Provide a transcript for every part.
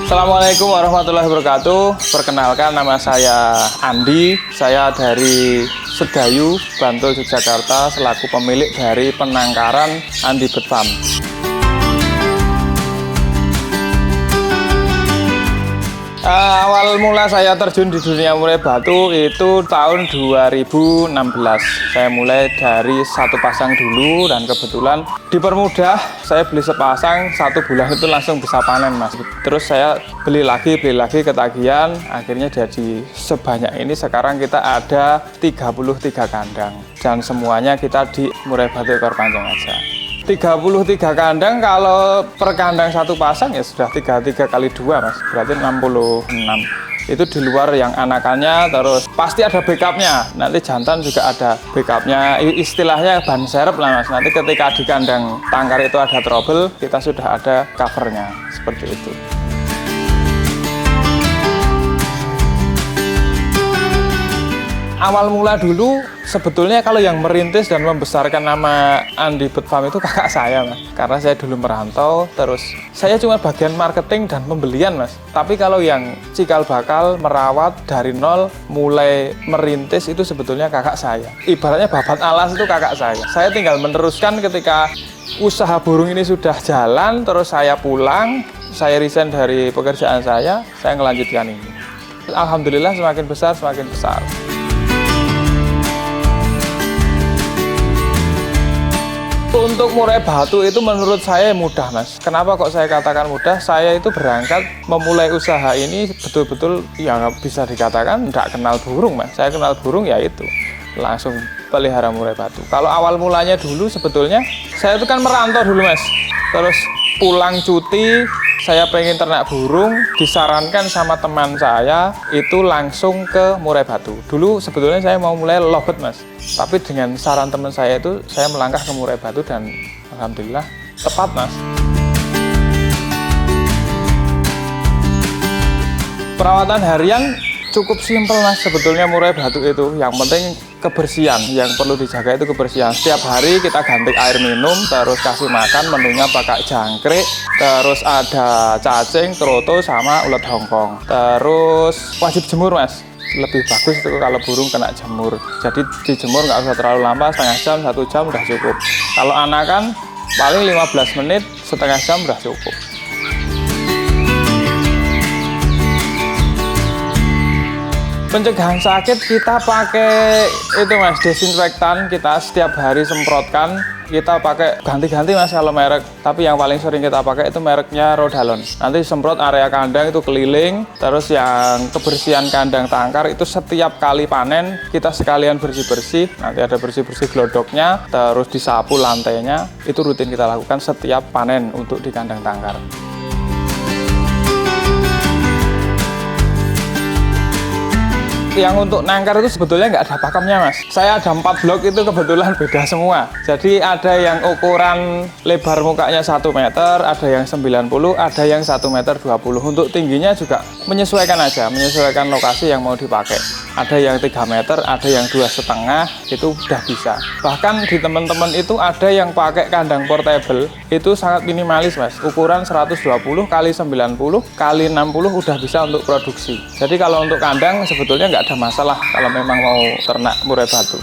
Assalamualaikum warahmatullahi wabarakatuh. Perkenalkan, nama saya Andi. Saya dari Sedayu, Bantul, Yogyakarta, selaku pemilik dari penangkaran Andi Bird Farm. Awal mula saya terjun di dunia murai batu itu tahun 2016. Saya mulai dari satu pasang dulu dan kebetulan dipermudah. Saya beli sepasang, 1 bulan itu langsung bisa panen, Mas. Terus saya beli lagi ketagihan. Akhirnya jadi sebanyak ini. Sekarang kita ada 33 kandang dan semuanya kita di murai batu ekor panjang aja. 33 kandang, kalau per kandang satu pasang ya sudah 33 kali 2, Mas, berarti 66. Itu di luar yang anakannya, terus pasti ada backupnya, nanti jantan juga ada backupnya, istilahnya ban serep lah, Mas. Nanti ketika di kandang tangkar itu ada trouble, kita sudah ada covernya, seperti itu. Awal mula dulu, sebetulnya kalau yang merintis dan membesarkan nama Andi Bird Farm itu kakak saya, Mas. Karena saya dulu merantau, terus saya cuma bagian marketing dan pembelian, Mas. Tapi kalau yang cikal bakal merawat dari nol, mulai merintis itu sebetulnya kakak saya. Ibaratnya babat alas itu kakak saya. Saya tinggal meneruskan ketika usaha burung ini sudah jalan, terus saya pulang, saya resign dari pekerjaan saya ngelanjutkan ini. Alhamdulillah semakin besar, semakin besar. Untuk murai batu itu menurut saya mudah, Mas. Kenapa kok saya katakan mudah? Saya itu berangkat memulai usaha ini betul-betul ya bisa dikatakan tidak kenal burung, Mas. Saya kenal burung ya itu langsung pelihara murai batu. Kalau awal mulanya dulu sebetulnya saya itu kan merantau dulu, Mas. Terus pulang cuti, saya pengen ternak burung, disarankan sama teman saya itu langsung ke murai batu. Dulu sebetulnya saya mau mulai lovebird, Mas. Tapi dengan saran teman saya itu, saya melangkah ke murai batu dan alhamdulillah tepat, Mas. Perawatan harian cukup simpel, Mas. Sebetulnya murai batu itu yang penting kebersihan, yang perlu dijaga itu kebersihan. Setiap hari kita ganti air minum, terus kasih makan, menunya pakai jangkrik, terus ada cacing, kroto, sama ulat Hongkong. Terus wajib jemur, Mas. Lebih bagus itu kalau burung kena jemur. Jadi dijemur nggak usah terlalu lama, setengah jam, 1 jam udah cukup. Kalau anakan paling 15 menit, setengah jam udah cukup. Pencegahan sakit kita pakai itu, Mas, desinfektan. Kita setiap hari semprotkan. Kita pakai ganti-ganti, Mas, kalau merek. Tapi yang paling sering kita pakai itu mereknya Rodalon. Nanti semprot area kandang itu keliling. Terus yang kebersihan kandang tangkar itu setiap kali panen kita sekalian bersih-bersih. Nanti ada bersih-bersih glodoknya, terus disapu lantainya. Itu rutin kita lakukan setiap panen untuk di kandang tangkar. Yang untuk nangkar itu sebetulnya nggak ada pakemnya, Mas. Saya ada 4 blok itu kebetulan beda semua. Jadi ada yang ukuran lebar mukanya 1 meter, ada yang 90, ada yang 1,20 meter. Untuk tingginya juga menyesuaikan aja, menyesuaikan lokasi yang mau dipakai. Ada yang 3 meter, ada yang 2,5, itu udah bisa. Bahkan di teman-teman itu ada yang pakai kandang portable, itu sangat minimalis, Mas. Ukuran 120 kali 90 kali 60 udah bisa untuk produksi. Jadi kalau untuk kandang sebetulnya nggak ada masalah kalau memang mau ternak murai batu.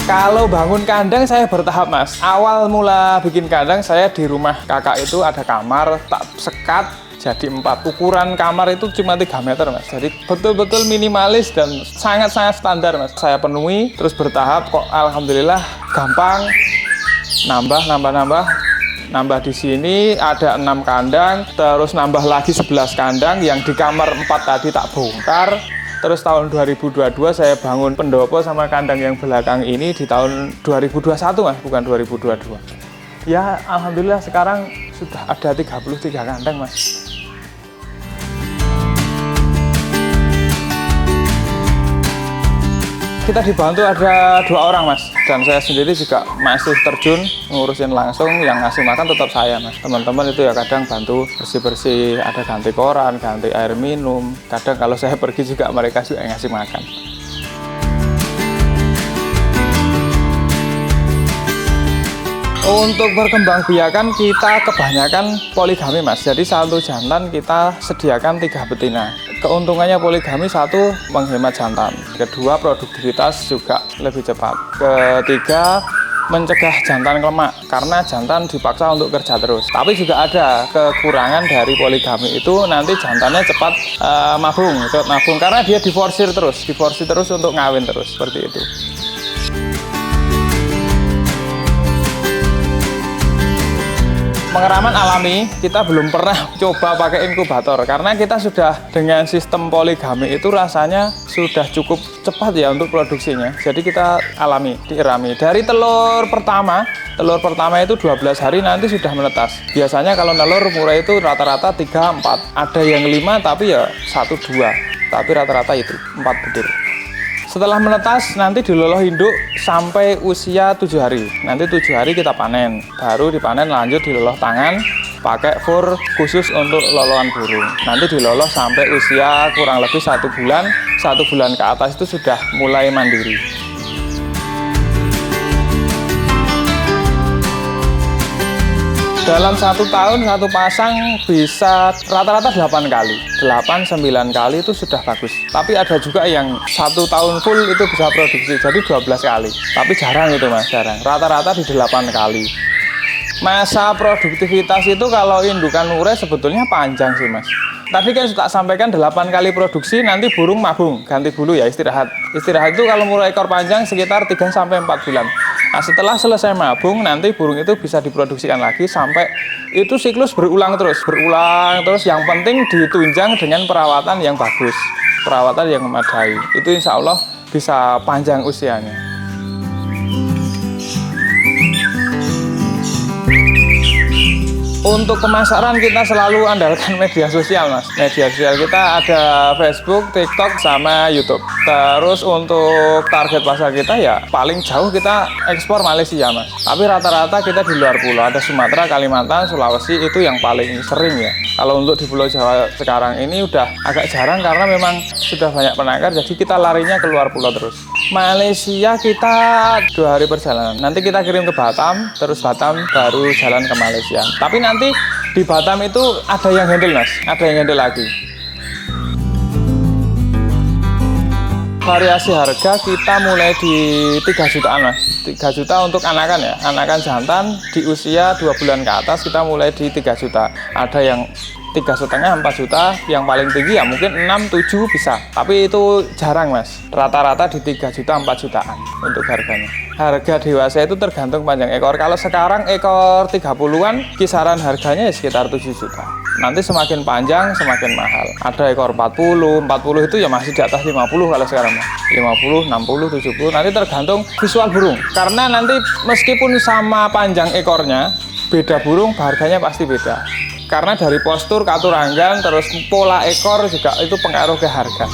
Kalau bangun kandang saya bertahap, Mas. Awal mula bikin kandang saya di rumah kakak itu ada kamar, tak sekat jadi 4. Ukuran kamar itu cuma 3 meter, Mas. Jadi betul-betul minimalis dan sangat-sangat standar, Mas. Saya penuhi, terus bertahap kok alhamdulillah gampang. Nambah di sini ada 6 kandang, terus nambah lagi 11 kandang, yang di kamar 4 tadi tak bongkar. Terus tahun 2022 saya bangun pendopo sama kandang yang belakang ini di tahun 2021, Mas, bukan 2022. Ya alhamdulillah sekarang sudah ada 33 kandang, Mas. Kita dibantu ada 2 orang, Mas, dan saya sendiri juga masih terjun ngurusin langsung. Yang ngasih makan tetap saya, Mas. Teman-teman itu ya kadang bantu bersih-bersih, ada ganti koran, ganti air minum. Kadang kalau saya pergi juga mereka juga yang ngasih makan. Untuk perkembangbiakan kita kebanyakan poligami mas. Jadi satu jantan kita sediakan 3 betina. Keuntungannya poligami, satu menghemat jantan, kedua produktivitas juga lebih cepat, ketiga mencegah jantan lemak karena jantan dipaksa untuk kerja terus. Tapi juga ada kekurangan dari poligami itu, nanti jantannya cepat mabung karena dia diforsir terus untuk ngawin terus seperti itu. Pengeraman alami kita belum pernah coba pakai inkubator karena kita sudah dengan sistem poligami itu rasanya sudah cukup cepat ya untuk produksinya. Jadi kita alami, dierami. Dari telur pertama itu 12 hari nanti sudah menetas. Biasanya kalau telur murah itu rata-rata 3-4. Ada yang 5 tapi ya 1-2. Tapi rata-rata itu 4 butir. Setelah menetas nanti diloloh induk sampai usia 7 hari. Nanti 7 hari kita panen, baru dipanen lanjut diloloh tangan pakai fur khusus untuk lolohan burung. Nanti diloloh sampai usia kurang lebih 1 bulan. 1 bulan ke atas itu sudah mulai mandiri. Dalam 1 tahun satu pasang bisa rata-rata 8 kali, 8-9 kali itu sudah bagus. Tapi ada juga yang 1 tahun full itu bisa produksi, jadi 12 kali. Tapi jarang itu mas, jarang. Rata-rata di 8 kali. Masa produktivitas itu kalau indukan murai sebetulnya panjang sih mas. Tadi kan sudah sampaikan 8 kali produksi, nanti burung mabung, ganti bulu ya, istirahat. Istirahat itu kalau murai ekor panjang sekitar 3-4 bulan. Nah setelah selesai mabung nanti burung itu bisa diproduksikan lagi sampai itu siklus berulang terus. Yang penting ditunjang dengan perawatan yang bagus, perawatan yang memadai. Itu insya Allah bisa panjang usianya. Untuk pemasaran kita selalu andalkan media sosial mas. Media sosial kita ada Facebook, TikTok, sama YouTube. Terus untuk target pasar kita ya paling jauh kita ekspor Malaysia mas. Tapi rata-rata kita di luar pulau, ada Sumatera, Kalimantan, Sulawesi itu yang paling sering ya. Kalau untuk di Pulau Jawa sekarang ini udah agak jarang karena memang sudah banyak penangkar, jadi kita larinya keluar pulau terus. Malaysia kita 2 hari perjalanan. Nanti kita kirim ke Batam, terus Batam baru jalan ke Malaysia. Tapi nanti di Batam itu ada yang handle mas, ada yang handle lagi. Variasi harga kita mulai di 3 jutaan mas. 3 juta untuk anakan ya, anakan jantan di usia 2 bulan ke atas kita mulai di 3 juta. Ada yang 3,5, 4 juta, yang paling tinggi ya mungkin 6-7 bisa. Tapi itu jarang mas, rata-rata di 3 juta 4 jutaan untuk harganya. Harga dewasa itu tergantung panjang ekor. Kalau sekarang ekor 30-an kisaran harganya ya sekitar 7 juta. Nanti semakin panjang semakin mahal. Ada ekor 40 itu ya masih di atas 50 kalau sekarang mas. 50, 60, 70 nanti tergantung visual burung. Karena nanti meskipun sama panjang ekornya, beda burung harganya pasti beda. Karena dari postur, katuranggan, terus pola ekor juga itu pengaruh ke harga.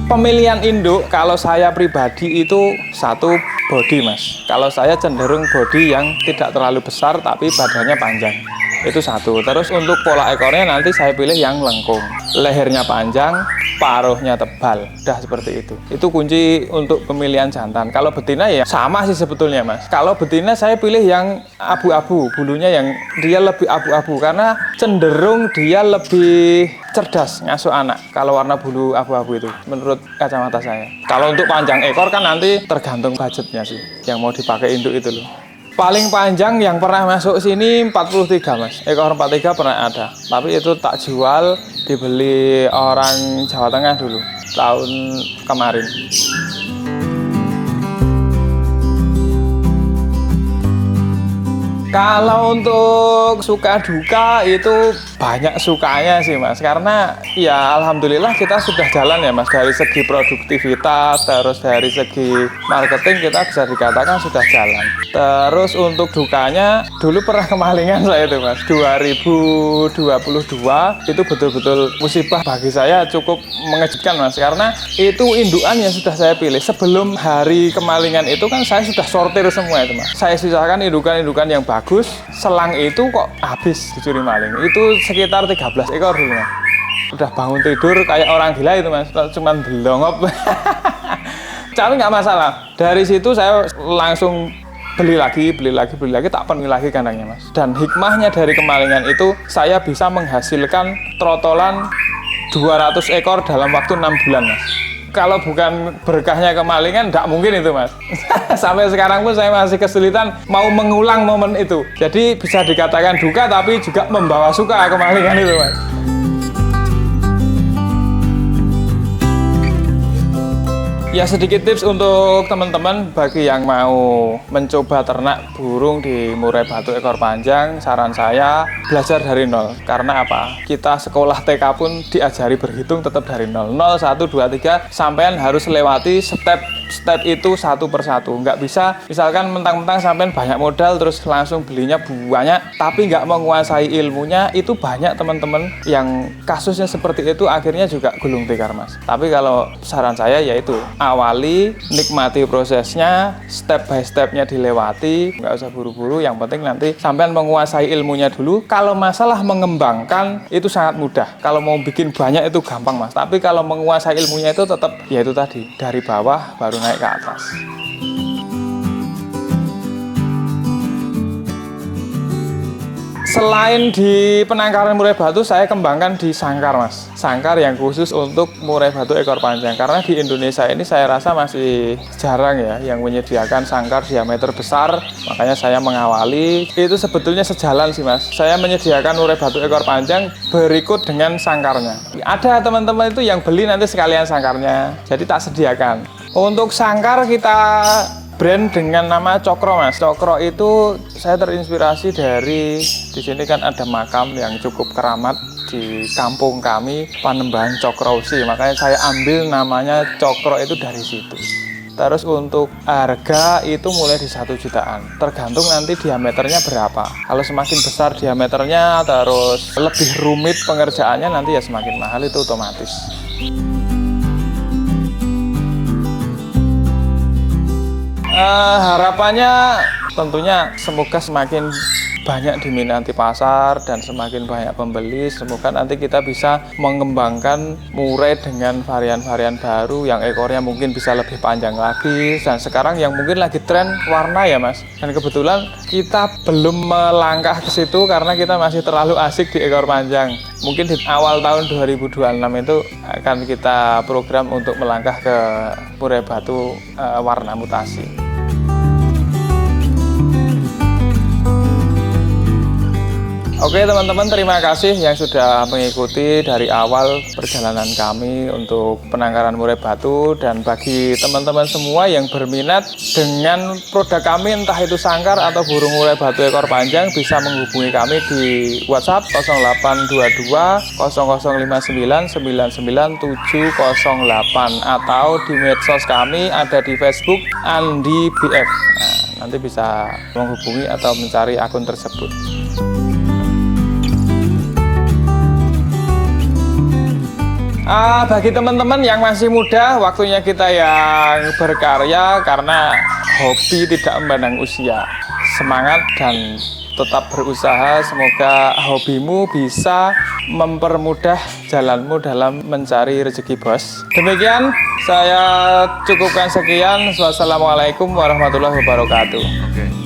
Pemilihan induk kalau saya pribadi itu satu body mas. Kalau saya cenderung body yang tidak terlalu besar tapi badannya panjang. Itu satu. Terus untuk pola ekornya nanti saya pilih yang lengkung. Lehernya panjang, paruhnya tebal. Udah seperti itu. Itu kunci untuk pemilihan jantan. Kalau betina ya sama sih sebetulnya mas. Kalau betina saya pilih yang abu-abu. Bulunya yang dia lebih abu-abu karena cenderung dia lebih cerdas ngasuh anak kalau warna bulu abu-abu itu menurut kacamata saya. Kalau untuk panjang ekor kan nanti tergantung budgetnya sih yang mau dipakai induk itu loh. Paling panjang yang pernah masuk sini 43 mas, ekor 43 pernah ada. Tapi itu tak jual, dibeli orang Jawa Tengah dulu tahun kemarin. Kalau untuk suka duka itu banyak sukanya sih mas, karena ya alhamdulillah kita sudah jalan ya mas, dari segi produktivitas, terus dari segi marketing kita bisa dikatakan sudah jalan. Terus untuk dukanya dulu pernah kemalingan saya itu mas, 2022 itu betul-betul musibah bagi saya, cukup mengejutkan mas, karena itu indukan yang sudah saya pilih. Sebelum hari kemalingan itu kan saya sudah sortir semua itu mas, saya sisahkan indukan-indukan yang bagus. Selang itu kok habis dicuri maling. Itu sekitar 13 ekor dulu mas. Udah bangun tidur kayak orang gila itu mas, cuman belongop. Tapi nggak masalah. Dari situ saya langsung beli lagi, tak penuhi lagi kandangnya Mas. Dan hikmahnya dari kemalingan itu, saya bisa menghasilkan trotolan 200 ekor dalam waktu 6 bulan Mas. Kalau bukan berkahnya kemalingan, nggak mungkin itu Mas. Sampai sekarang pun saya masih kesulitan mau mengulang momen itu. Jadi bisa dikatakan duka, tapi juga membawa suka kemalingan itu Mas. Ya, sedikit tips untuk teman-teman bagi yang mau mencoba ternak burung di murai batu ekor panjang. Saran saya belajar dari nol. Karena apa? Kita sekolah TK pun diajari berhitung tetap dari nol. 0, 1, 2, 3. Sampean harus lewati step itu satu persatu. Nggak bisa misalkan mentang-mentang sampean banyak modal terus langsung belinya banyak tapi nggak menguasai ilmunya. Itu banyak teman-teman yang kasusnya seperti itu, akhirnya juga gulung tikar Mas. Tapi kalau saran saya yaitu awali, nikmati prosesnya, step by stepnya dilewati, nggak usah buru-buru. Yang penting nanti sampean menguasai ilmunya dulu. Kalau masalah mengembangkan itu sangat mudah. Kalau mau bikin banyak itu gampang Mas. Tapi kalau menguasai ilmunya itu tetap ya itu tadi, dari bawah baru naik ke atas. Selain di penangkaran murai batu, saya kembangkan di sangkar Mas. Sangkar yang khusus untuk murai batu ekor panjang. Karena di Indonesia ini saya rasa masih jarang ya yang menyediakan sangkar diameter besar. Makanya saya mengawali. Itu sebetulnya sejalan sih Mas. Saya menyediakan murai batu ekor panjang berikut dengan sangkarnya. Ada teman-teman itu yang beli nanti sekalian sangkarnya. Jadi tak sediakan. Untuk sangkar kita brand dengan nama Cokro Mas. Cokro itu saya terinspirasi dari di sini kan ada makam yang cukup keramat di kampung kami, Panembahan Cokrosi. Makanya saya ambil namanya Cokro itu dari situ. Terus untuk harga itu mulai di 1 jutaan. Tergantung nanti diameternya berapa. Kalau semakin besar diameternya terus lebih rumit pengerjaannya nanti ya semakin mahal, itu otomatis. Harapannya tentunya semoga semakin banyak diminati pasar dan semakin banyak pembeli. Semoga nanti kita bisa mengembangkan murai dengan varian-varian baru yang ekornya mungkin bisa lebih panjang lagi. Dan sekarang yang mungkin lagi tren warna ya Mas. Dan kebetulan kita belum melangkah ke situ karena kita masih terlalu asik di ekor panjang. Mungkin di awal tahun 2026 itu akan kita program untuk melangkah ke murai batu warna mutasi. Oke teman-teman, terima kasih yang sudah mengikuti dari awal perjalanan kami untuk penangkaran murai batu. Dan bagi teman-teman semua yang berminat dengan produk kami, entah itu sangkar atau burung murai batu ekor panjang, bisa menghubungi kami di WhatsApp 0822 0059 99708 atau di medsos kami ada di Facebook Andi BF. Nah, nanti bisa menghubungi atau mencari akun tersebut. Bagi teman-teman yang masih muda, waktunya kita yang berkarya karena hobi tidak memandang usia. Semangat dan tetap berusaha. Semoga hobimu bisa mempermudah jalanmu dalam mencari rezeki bos. Demikian, saya cukupkan sekian. Wassalamualaikum warahmatullahi wabarakatuh.